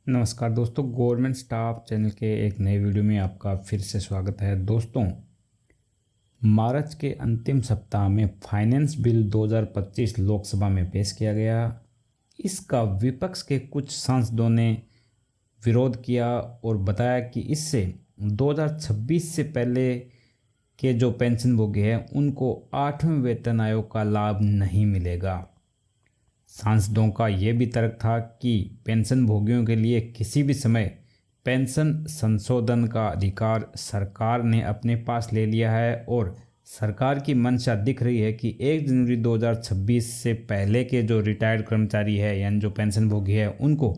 नमस्कार दोस्तों, government staff channel के एक नए वीडियो में आपका फिर से स्वागत है। दोस्तों, मार्च के अंतिम सप्ताह में फाइनेंस बिल 2025 लोकसभा में पेश किया गया। इसका विपक्ष के कुछ सांसदों ने विरोध किया और बताया कि इससे 2026 से पहले के जो पेंशनभोगी हैं उनको 8वें वेतन आयोग का लाभ नहीं मिलेगा। सांसदों का ये भी तर्क था कि पेंशन भोगियों के लिए किसी भी समय पेंशन संशोधन का अधिकार सरकार ने अपने पास ले लिया है और सरकार की मंशा दिख रही है कि 1 जनवरी 2026 से पहले के जो रिटायर्ड कर्मचारी है यानी जो पेंशन भोगी है उनको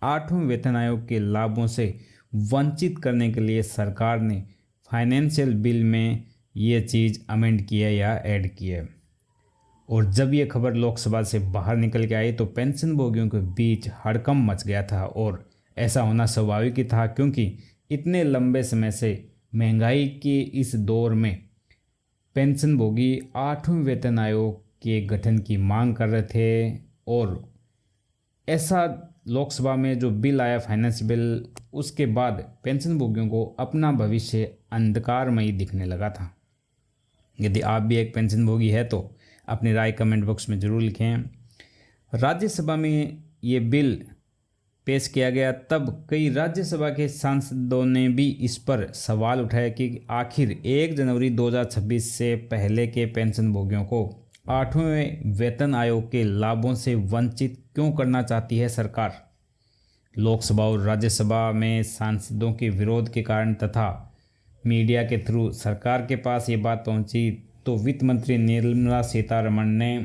8वें वेतन आयोग के लाभों से वंचित करने के लिए सरकार ने फाइनेंशियल बिल में ये चीज़ अमेंड की है या ऐड की है। और जब ये खबर लोकसभा से बाहर निकल के आई तो पेंशन भोगियों के बीच हड़कंप मच गया था। और ऐसा होना स्वाभाविक ही था क्योंकि इतने लंबे समय से महंगाई के इस दौर में पेंशन भोगी 8वें वेतन आयोग के गठन की मांग कर रहे थे। और ऐसा लोकसभा में जो बिल आया फाइनेंस बिल, उसके बाद पेंशन भोगियों को अपना भविष्य अंधकारमयी दिखने लगा था। यदि आप भी एक पेंशन भोगी है तो अपनी राय कमेंट बॉक्स में ज़रूर लिखें। राज्यसभा में ये बिल पेश किया गया तब कई राज्यसभा के सांसदों ने भी इस पर सवाल उठाया कि आखिर 1 जनवरी 2026 से पहले के पेंशन भोगियों को 8वें वेतन आयोग के लाभों से वंचित क्यों करना चाहती है सरकार। लोकसभा और राज्यसभा में सांसदों के विरोध के कारण तथा मीडिया के थ्रू सरकार के पास ये बात पहुंची तो वित्त मंत्री निर्मला सीतारमण ने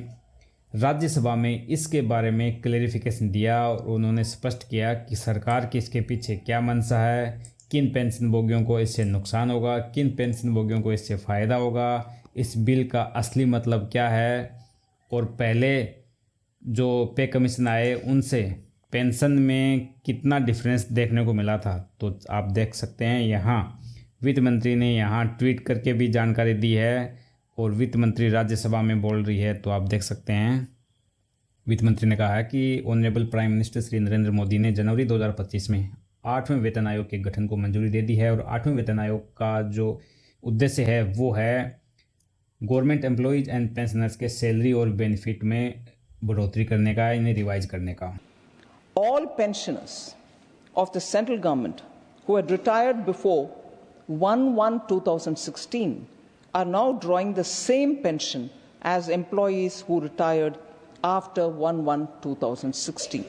राज्यसभा में इसके बारे में क्लेरिफिकेशन दिया और उन्होंने स्पष्ट किया कि सरकार की इसके पीछे क्या मंशा है, किन पेंशन भोगियों को इससे नुकसान होगा, किन पेंशन भोगियों को इससे फ़ायदा होगा, इस बिल का असली मतलब क्या है। और पहले जो पे कमीशन आए उनसे पेंशन में कितना डिफरेंस देखने को मिला था। तो आप देख सकते हैं यहाँ वित्त मंत्री ने यहाँ ट्वीट करके भी जानकारी दी है और वित्त मंत्री राज्यसभा में बोल रही है। तो आप देख सकते हैं वित्त मंत्री ने कहा है कि honourable prime minister Shri Narendra Modi ने जनवरी 2025 में 8वें वेतन आयोग के गठन को मंजूरी दे दी है। और 8वें वेतन आयोग का जो उद्देश्य है वो है गवर्नमेंट एम्प्लॉयज़ एंड पेंशनर्स के सैलरी और बेनिफिट में बढ़ोतरी करने का, इन्हें रिवाइज करने का। All pensioners of the central government who had retired before 1/1/2016 are now drawing the same pension as employees who retired after 1/1/2016.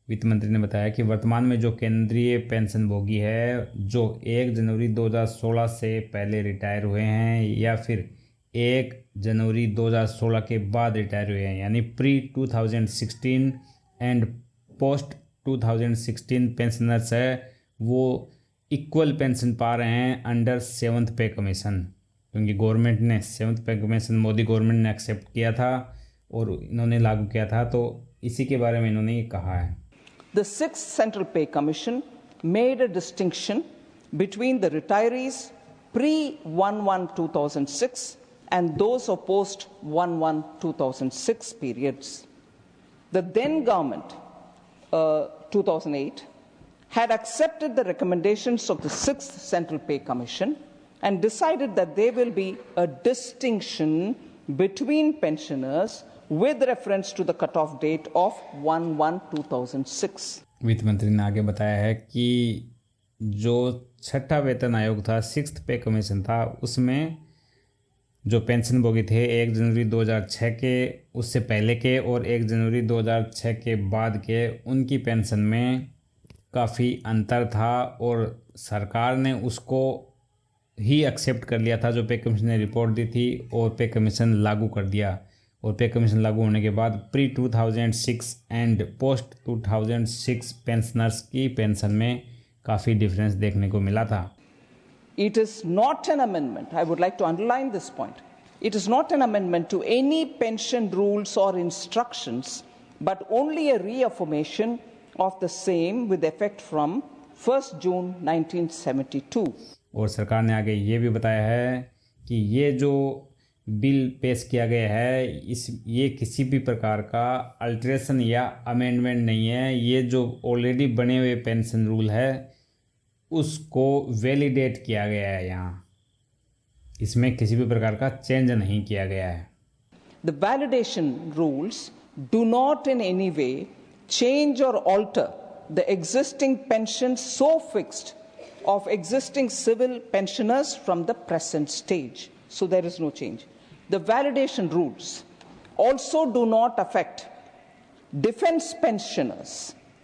वित्त मंत्री ने बताया कि वर्तमान में जो केंद्रीय पेंशन भोगी है जो 1 जनवरी 2016 से पहले रिटायर हुए हैं या फिर 1 जनवरी 2016 के बाद रिटायर हुए हैं यानी प्री 2016 एंड पोस्ट 2016 पेंशनर्स है, वो इक्वल पेंशन पा रहे हैं अंडर 7th पे कमीशन। क्योंकि गवर्नमेंट ने 7th पे कमीशन मोदी गवर्नमेंट ने एक्सेप्ट किया था और इन्होंने लागू किया था, तो इसी के बारे में इन्होंने ये कहा है। The 6th Central Pay Commission made a distinction between the retirees pre-1/1/2006 and those of post-1/1/2006 periods. The then government, 2008, had accepted the recommendations of the 6th Central Pay Commission and decided that there will be a distinction between pensioners with reference to the cutoff date of 1/1/2006. वित्त मंत्री ने आगे बताया है कि जो 6ठा वेतन आयोग था, 6th पे कमीशन था, उसमें जो पेंशन भोगी थे 1 जनवरी 2006 के उससे पहले के और 1 जनवरी 2006 के बाद के, उनकी पेंशन में काफ़ी अंतर था और सरकार ने उसको ही एक्सेप्ट कर लिया था जो पे कमीशन ने रिपोर्ट दी थी और पे कमीशन लागू कर दिया। और पे कमीशन लागू होने के बाद प्री 2006 एंड पोस्ट 2006 पेंशनर्स की पेंशन में काफ़ी डिफरेंस देखने को मिला था। It is not an amendment. I would like to underline this point. It is not an amendment to any pension rules or instructions, but only a reaffirmation of the same with effect from 1st June 1972. और सरकार ने आगे ये भी बताया है कि ये जो बिल पेश किया गया है, ये किसी भी प्रकार का अल्ट्रेशन या अमेंडमेंट नहीं है। ये जो ऑलरेडी बने हुए पेंशन रूल है उसको वैलिडेट किया गया है। यहाँ इसमें किसी भी प्रकार का चेंज नहीं किया गया है। The validation rules do not in any way change or alter the existing pensions so fixed of existing civil pensioners from the present stage. So there is no change. The validation rules also do not affect defense pensioners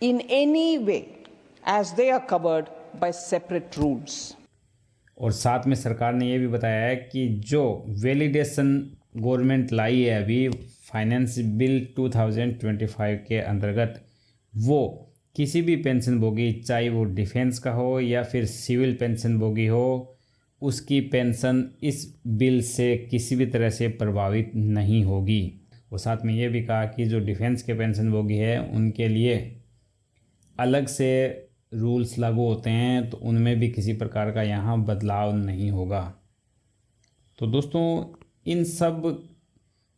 in any way as they are covered by separate rules. और साथ में सरकार ने ये भी बताया है कि जो वैलिडेशन गवर्नमेंट लाई है अभी फाइनेंस बिल 2025 के अंतर्गत, वो किसी भी पेंशन भोगी, चाहे वो डिफेंस का हो या फिर सिविल पेंशन भोगी हो, उसकी पेंशन इस बिल से किसी भी तरह से प्रभावित नहीं होगी। और साथ में ये भी कहा कि जो डिफेंस के पेंशन भोगी है उनके लिए अलग से रूल्स लागू होते हैं, तो उनमें भी किसी प्रकार का यहाँ बदलाव नहीं होगा। तो दोस्तों इन सब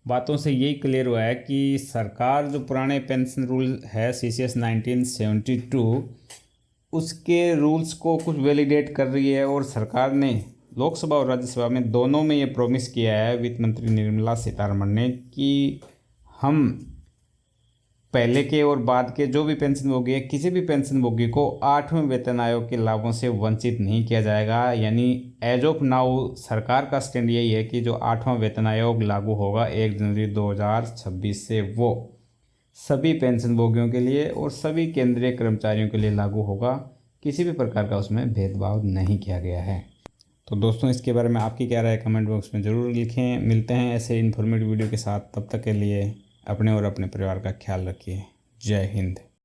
बातों से यही क्लियर हुआ है कि सरकार जो पुराने पेंशन रूल है CCS 1972 उसके रूल्स को कुछ वैलिडेट कर रही है। और सरकार ने लोकसभा और राज्यसभा में दोनों में ये प्रॉमिस किया है वित्त मंत्री निर्मला सीतारमण ने कि हम पहले के और बाद के जो भी पेंशन भोगी है, किसी भी पेंशन भोगी को 8वें वेतन आयोग के लाभों से वंचित नहीं किया जाएगा। यानी एज ऑफ नाउ सरकार का स्टैंड यही है कि जो 8वां वेतन आयोग लागू होगा 1 जनवरी 2026 से, वो सभी पेंशन भोगियों के लिए और सभी केंद्रीय कर्मचारियों के लिए लागू होगा। किसी भी प्रकार का उसमें भेदभाव नहीं किया गया है। तो दोस्तों इसके बारे में आपकी क्या राय है कमेंट बॉक्स में ज़रूर लिखें। मिलते हैं ऐसे इन्फॉर्मेटिव वीडियो के साथ, तब तक के लिए अपने और अपने परिवार का ख्याल रखिए। जय हिंद।